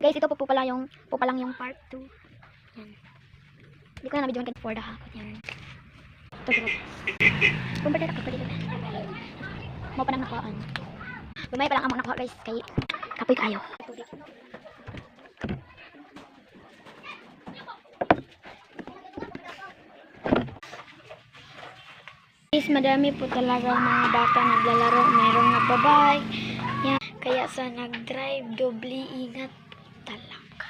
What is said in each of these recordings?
Guys, ito po pala yung part 2. Yan. Hindi ko na nabidyoan kasi for the hakot yan. Ito sila. Kumpara ako pwede. Mo pa nang nakuhaan. Lumay pa lang amo nakuha guys kay kapoy kayo. Guys, madami po talaga mga bata naglalaro. Merong nagbabay. Yan. Kaya sa nag-drive, doble ingat po talaga.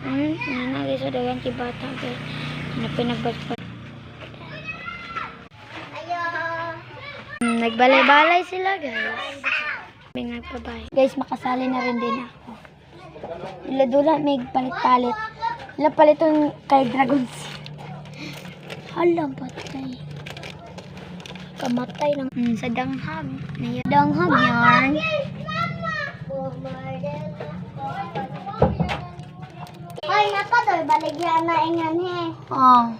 Yan guys, so dagan si bata guys. Ano pinagbasbas. Nagbalay-balay sila guys. May nagpabay. Guys, makasali na rin din ako. Dula-dula may palit-palit. Ila paliton kay Dragons. Halang patay. Kamatay ng sa danghag. Danghag yarn. Ay, napadoy baligyan na ingan he. Oh.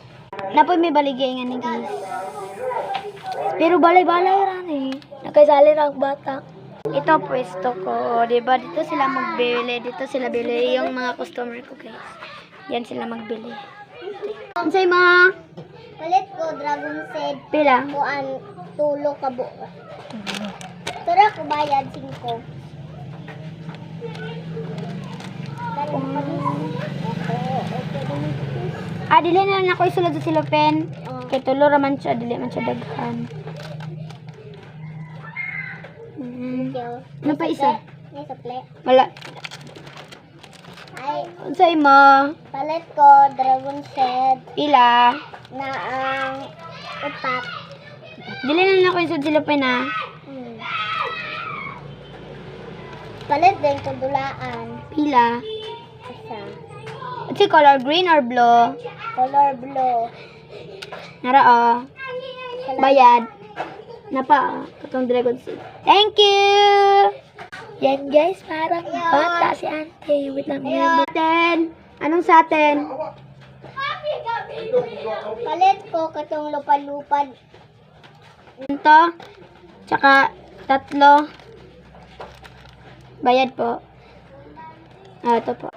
Napoy may baligay nga ni guys. Pero balay-balay ran eh. Nakaisali ra ang bata. Ito pwesto ko, 'di ba? Dito sila magbili, dito sila bili yung mga customer ko, guys. Yan sila magbili. Unsay ma? Palit ko dragon seed. Pila? Kuan tulo ka bu. Tara ko bayad 5. Dili na lang ako isulod sa silopen. Kay tulo raman siya, dili man siya daghan. Ano pa isa? May suple. Wala. Ay, Unsay ma? palit ko dragon seed Pila? na ang upat. Dili na lang ako isulod sa silopen ha. Palit din ko dulaan. Pila? Isa. Unsay color, green or blue? Color blue. Nara bayad. Napa katong dragon seed. Thank you. Yan guys, parang bata si Auntie. Wait lang. Satin. Anong satin? Palit ko katong lupad-lupad. Ito. Tsaka 3. Bayad po. Ito po.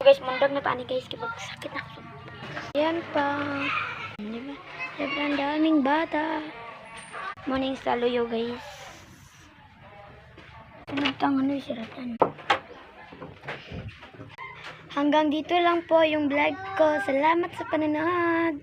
Guys, mundag na tani guys. Kipag sakit na ako. Yan pa. Diba? Sobrang daming bata. Morning sa luyo guys. Pinagtang ano yung siratan. Hanggang dito lang po yung vlog ko. Salamat sa panonood.